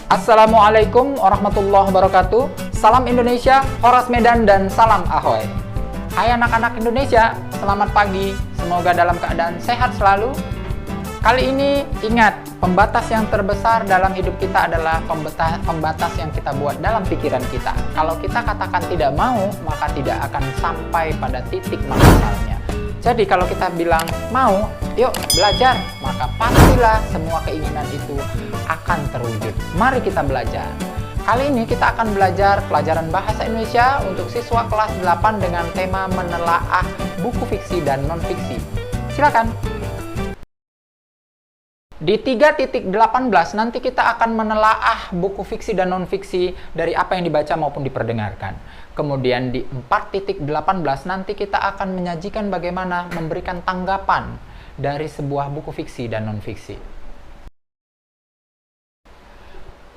Assalamualaikum warahmatullahi wabarakatuh. Salam Indonesia, Horas Medan, dan salam Ahoy. Hai anak-anak Indonesia, selamat pagi. Semoga dalam keadaan sehat selalu. Kali ini ingat, pembatas yang terbesar dalam hidup kita adalah pembatas yang kita buat dalam pikiran kita. Kalau kita katakan tidak mau, maka tidak akan sampai pada titik maksimalnya. Jadi kalau kita bilang mau, yuk belajar, maka pastilah semua keinginan itu akan terwujud. Mari kita belajar. Kali ini kita akan belajar pelajaran bahasa Indonesia untuk siswa kelas 8 dengan tema menelaah buku fiksi dan non-fiksi. Silakan. Di 3.18 nanti kita akan menelaah buku fiksi dan non-fiksi dari apa yang dibaca maupun diperdengarkan. Kemudian di 4.18 nanti kita akan menyajikan bagaimana memberikan tanggapan dari sebuah buku fiksi dan non-fiksi.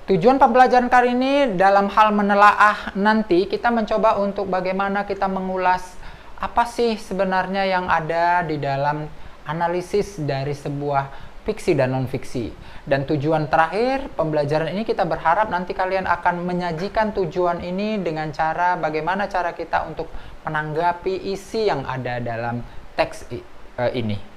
Tujuan pembelajaran kali ini dalam hal menelaah nanti kita mencoba untuk bagaimana kita mengulas apa sih sebenarnya yang ada di dalam analisis dari sebuah fiksi dan non-fiksi. Dan tujuan terakhir pembelajaran ini kita berharap nanti kalian akan menyajikan tujuan ini dengan cara bagaimana cara kita untuk menanggapi isi yang ada dalam teks ini.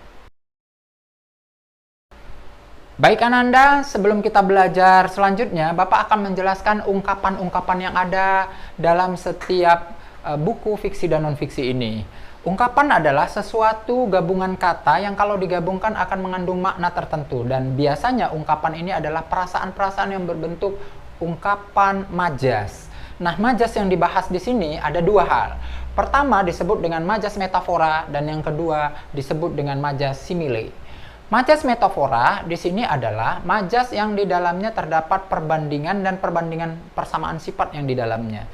Baik Ananda, sebelum kita belajar selanjutnya, Bapak akan menjelaskan ungkapan-ungkapan yang ada dalam setiap buku fiksi dan non-fiksi ini. Ungkapan adalah sesuatu gabungan kata yang kalau digabungkan akan mengandung makna tertentu, dan biasanya ungkapan ini adalah perasaan-perasaan yang berbentuk ungkapan majas. Nah, majas yang dibahas di sini ada dua hal. Pertama disebut dengan majas metafora, dan yang kedua disebut dengan majas simile. Majas metafora di sini adalah majas yang di dalamnya terdapat perbandingan dan perbandingan persamaan sifat yang di dalamnya.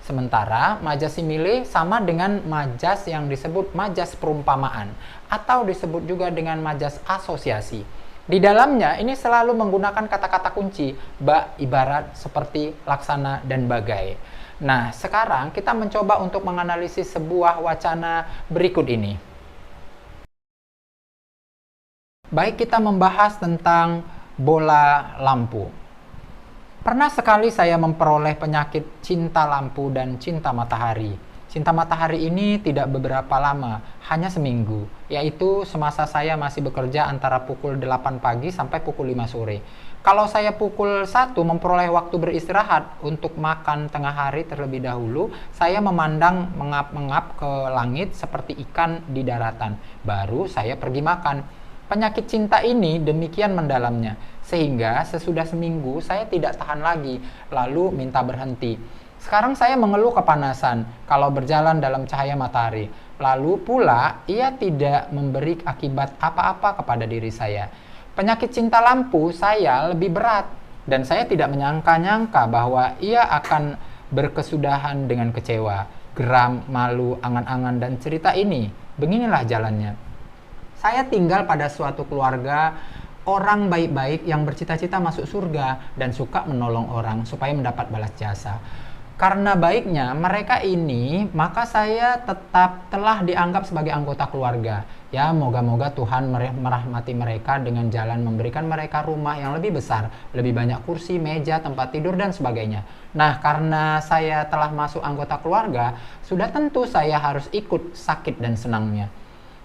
Sementara majas simile sama dengan majas yang disebut majas perumpamaan atau disebut juga dengan majas asosiasi. Di dalamnya ini selalu menggunakan kata-kata kunci, bak, ibarat, seperti, laksana, dan bagai. Nah, sekarang kita mencoba untuk menganalisis sebuah wacana berikut ini. Baik, kita membahas tentang bola lampu. Pernah sekali saya memperoleh penyakit cinta lampu dan cinta matahari. Cinta matahari ini tidak beberapa lama, hanya seminggu, yaitu semasa saya masih bekerja antara pukul 8 pagi sampai pukul 5 sore. Kalau saya pukul 1 memperoleh waktu beristirahat untuk makan tengah hari terlebih dahulu, saya memandang mengap-mengap ke langit seperti ikan di daratan. Baru saya pergi makan. Penyakit cinta ini demikian mendalamnya, sehingga sesudah seminggu saya tidak tahan lagi, lalu minta berhenti. Sekarang saya mengeluh kepanasan kalau berjalan dalam cahaya matahari. Lalu pula ia tidak memberi akibat apa-apa kepada diri saya. Penyakit cinta lampu saya lebih berat, dan saya tidak menyangka-nyangka bahwa ia akan berkesudahan dengan kecewa, geram, malu, angan-angan, dan cerita ini. Beginilah jalannya. Saya tinggal pada suatu keluarga orang baik-baik yang bercita-cita masuk surga dan suka menolong orang supaya mendapat balas jasa. Karena baiknya mereka ini, maka saya tetap telah dianggap sebagai anggota keluarga. Ya, moga-moga Tuhan merahmati mereka dengan jalan memberikan mereka rumah yang lebih besar, lebih banyak kursi, meja, tempat tidur, dan sebagainya. Nah, karena saya telah masuk anggota keluarga, sudah tentu saya harus ikut sakit dan senangnya.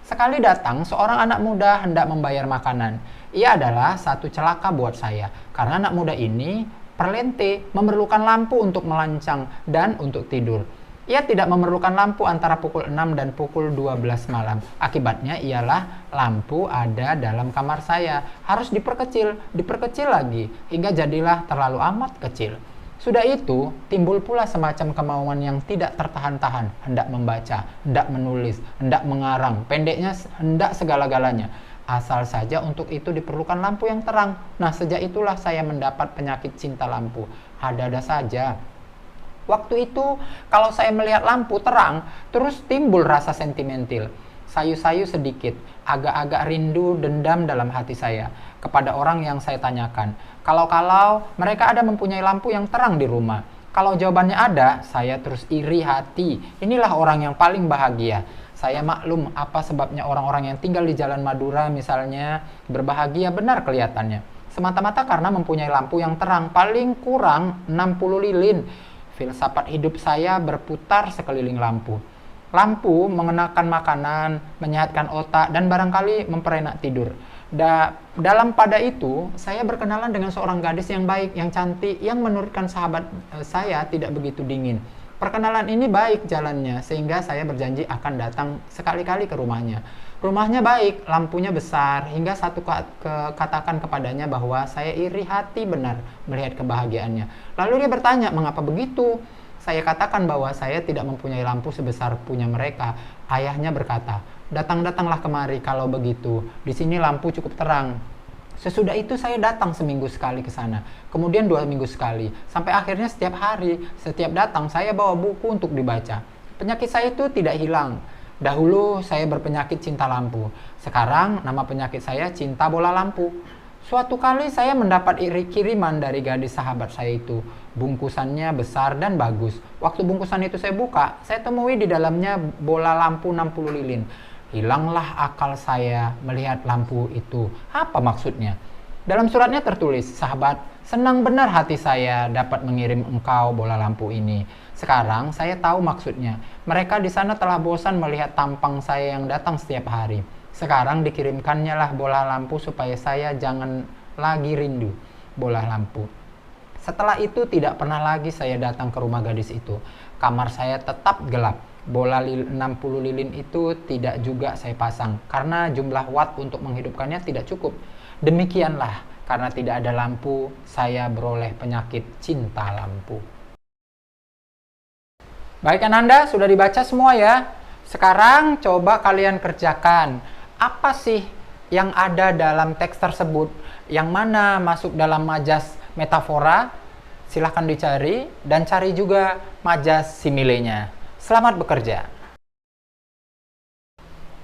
Sekali datang, seorang anak muda hendak membayar makanan. Ia adalah satu celaka buat saya, karena anak muda ini perlente, memerlukan lampu untuk melancang dan untuk tidur. Ia tidak memerlukan lampu antara pukul 6 dan pukul 12 malam. Akibatnya ialah lampu ada dalam kamar saya. Harus diperkecil lagi, hingga jadilah terlalu amat kecil. Sudah itu, timbul pula semacam kemauan yang tidak tertahan-tahan, hendak membaca, hendak menulis, hendak mengarang, pendeknya hendak segala-galanya. Asal saja untuk itu diperlukan lampu yang terang. Nah, sejak itulah saya mendapat penyakit cinta lampu. Ada-ada saja. Waktu itu, kalau saya melihat lampu terang, terus timbul rasa sentimental. Sayu-sayu sedikit, agak-agak rindu dendam dalam hati saya kepada orang yang saya tanyakan. Kalau mereka ada mempunyai lampu yang terang di rumah. Kalau jawabannya ada, saya terus iri hati. Inilah orang yang paling bahagia. Saya maklum apa sebabnya orang-orang yang tinggal di Jalan Madura misalnya berbahagia benar kelihatannya. semata-mata karena mempunyai lampu yang terang, paling kurang 60 lilin. Filsafat hidup saya berputar sekeliling lampu. Lampu mengenakan makanan, menyehatkan otak, dan barangkali memperenak tidur. Dalam pada itu, saya berkenalan dengan seorang gadis yang baik, yang cantik, yang menurutkan sahabat saya tidak begitu dingin. Perkenalan ini baik jalannya, sehingga saya berjanji akan datang sekali-kali ke rumahnya. Rumahnya baik, lampunya besar, hingga satu katakan kepadanya bahwa saya iri hati benar melihat kebahagiaannya. Lalu dia bertanya, mengapa begitu? Saya katakan bahwa saya tidak mempunyai lampu sebesar punya mereka. Ayahnya berkata, datang-datanglah kemari kalau begitu. Di sini lampu cukup terang. Sesudah itu saya datang seminggu sekali ke sana, kemudian 2 minggu sekali, sampai akhirnya setiap hari, setiap datang saya bawa buku untuk dibaca. Penyakit saya itu tidak hilang. Dahulu saya berpenyakit cinta lampu, sekarang nama penyakit saya cinta bola lampu. Suatu kali saya mendapat kiriman dari gadis sahabat saya itu. Bungkusannya besar dan bagus. Waktu bungkusan itu saya buka, saya temui di dalamnya bola lampu 60 lilin. Hilanglah akal saya melihat lampu itu. Apa maksudnya? Dalam suratnya tertulis, sahabat, senang benar hati saya dapat mengirim engkau bola lampu ini. Sekarang saya tahu maksudnya. Mereka di sana telah bosan melihat tampang saya yang datang setiap hari. Sekarang dikirimkannya lah bola lampu supaya saya jangan lagi rindu bola lampu. Setelah itu tidak pernah lagi saya datang ke rumah gadis itu. Kamar saya tetap gelap. Bola 60 lilin itu tidak juga saya pasang karena jumlah watt untuk menghidupkannya tidak cukup. Demikianlah, karena tidak ada lampu, saya beroleh penyakit cinta lampu. Baik, Anda sudah dibaca semua ya. Sekarang coba kalian kerjakan. Apa sih yang ada dalam teks tersebut? Yang mana masuk dalam majas metafora? Silahkan dicari dan cari juga majas similenya. Selamat bekerja.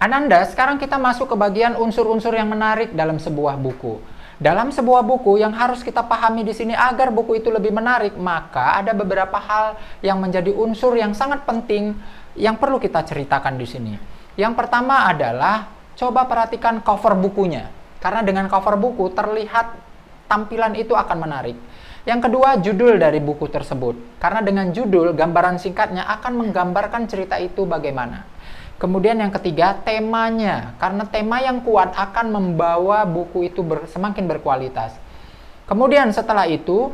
Ananda, sekarang kita masuk ke bagian unsur-unsur yang menarik dalam sebuah buku. Dalam sebuah buku yang harus kita pahami di sini agar buku itu lebih menarik, maka ada beberapa hal yang menjadi unsur yang sangat penting yang perlu kita ceritakan di sini. Yang pertama adalah coba perhatikan cover bukunya. Karena dengan cover buku terlihat tampilan itu akan menarik. Yang kedua, judul dari buku tersebut. Karena dengan judul, gambaran singkatnya akan menggambarkan cerita itu bagaimana. Kemudian yang ketiga, temanya. Karena tema yang kuat akan membawa buku itu semakin berkualitas. Kemudian setelah itu,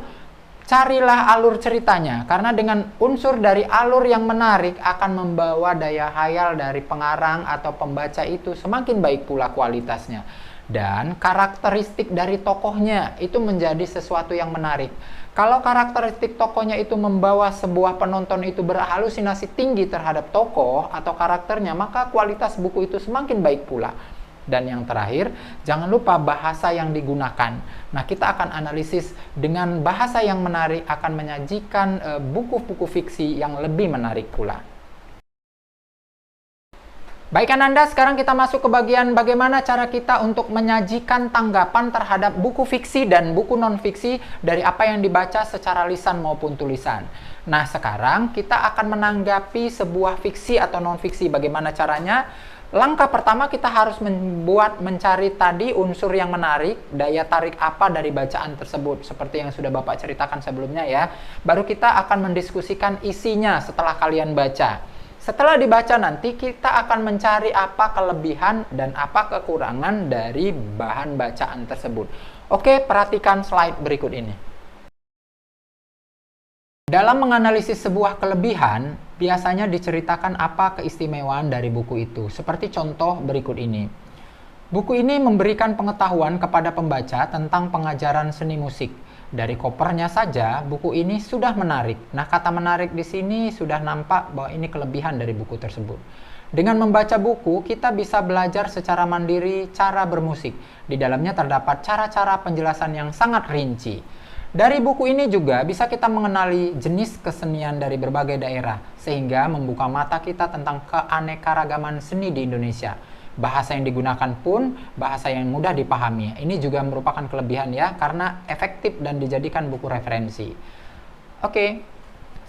carilah alur ceritanya. Karena dengan unsur dari alur yang menarik akan membawa daya hayal dari pengarang atau pembaca itu semakin baik pula kualitasnya. Dan karakteristik dari tokohnya itu menjadi sesuatu yang menarik. Kalau karakteristik tokohnya itu membawa sebuah penonton itu berhalusinasi tinggi terhadap tokoh atau karakternya, maka kualitas buku itu semakin baik pula. Dan yang terakhir, jangan lupa bahasa yang digunakan. Nah, kita akan analisis dengan bahasa yang menarik akan menyajikan buku-buku fiksi yang lebih menarik pula. Baik Anda, sekarang kita masuk ke bagian bagaimana cara kita untuk menyajikan tanggapan terhadap buku fiksi dan buku non-fiksi dari apa yang dibaca secara lisan maupun tulisan. Nah, sekarang kita akan menanggapi sebuah fiksi atau non-fiksi. Bagaimana caranya? Langkah pertama kita harus mencari tadi unsur yang menarik, daya tarik apa dari bacaan tersebut, seperti yang sudah Bapak ceritakan sebelumnya ya. Baru kita akan mendiskusikan isinya setelah kalian baca. Setelah dibaca nanti kita akan mencari apa kelebihan dan apa kekurangan dari bahan bacaan tersebut. Oke, perhatikan slide berikut ini. Dalam menganalisis sebuah kelebihan, biasanya diceritakan apa keistimewaan dari buku itu. Seperti contoh berikut ini. Buku ini memberikan pengetahuan kepada pembaca tentang pengajaran seni musik. Dari covernya saja, buku ini sudah menarik. Nah, kata menarik di sini sudah nampak bahwa ini kelebihan dari buku tersebut. Dengan membaca buku, kita bisa belajar secara mandiri cara bermusik. Di dalamnya terdapat cara-cara penjelasan yang sangat rinci. Dari buku ini juga bisa kita mengenali jenis kesenian dari berbagai daerah, sehingga membuka mata kita tentang keanekaragaman seni di Indonesia. Bahasa yang digunakan pun bahasa yang mudah dipahami. Ini juga merupakan kelebihan ya, karena efektif dan dijadikan buku referensi. Oke,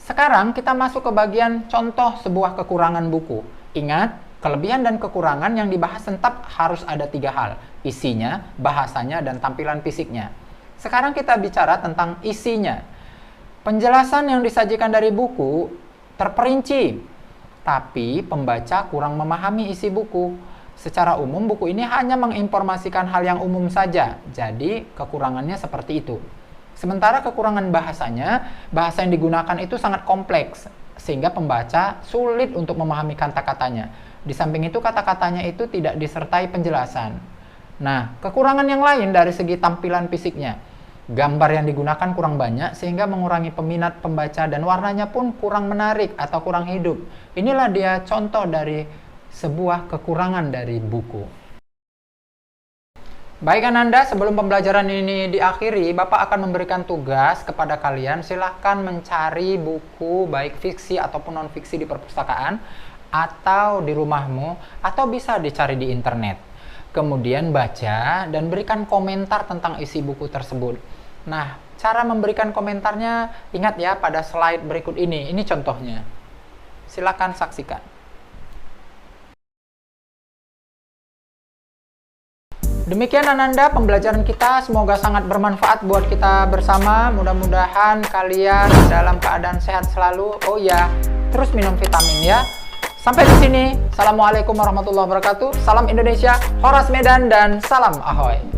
sekarang kita masuk ke bagian contoh sebuah kekurangan buku. Ingat, kelebihan dan kekurangan yang dibahas tetap harus ada 3 hal. Isinya, bahasanya, dan tampilan fisiknya. Sekarang kita bicara tentang isinya. Penjelasan yang disajikan dari buku terperinci, tapi pembaca kurang memahami isi buku. Secara umum, buku ini hanya menginformasikan hal yang umum saja, jadi kekurangannya seperti itu. Sementara kekurangan bahasanya, bahasa yang digunakan itu sangat kompleks, sehingga pembaca sulit untuk memahami kata-katanya. Di samping itu, kata-katanya itu tidak disertai penjelasan. Nah, kekurangan yang lain dari segi tampilan fisiknya. Gambar yang digunakan kurang banyak sehingga mengurangi peminat pembaca dan warnanya pun kurang menarik atau kurang hidup. Inilah dia contoh dari sebuah kekurangan dari buku. Baik Ananda, sebelum pembelajaran ini diakhiri, Bapak akan memberikan tugas kepada kalian. Silahkan mencari buku baik fiksi ataupun non-fiksi di perpustakaan atau di rumahmu, atau bisa dicari di internet. Kemudian baca dan berikan komentar tentang isi buku tersebut. Nah, cara memberikan komentarnya ingat ya pada slide berikut ini. Ini contohnya. Silakan saksikan. Demikian Ananda pembelajaran kita, semoga sangat bermanfaat buat kita bersama. Mudah-mudahan kalian dalam keadaan sehat selalu. Oh ya, terus minum vitamin ya. Sampai di sini. Assalamualaikum warahmatullahi wabarakatuh. Salam Indonesia, Horas Medan, dan salam Ahoy.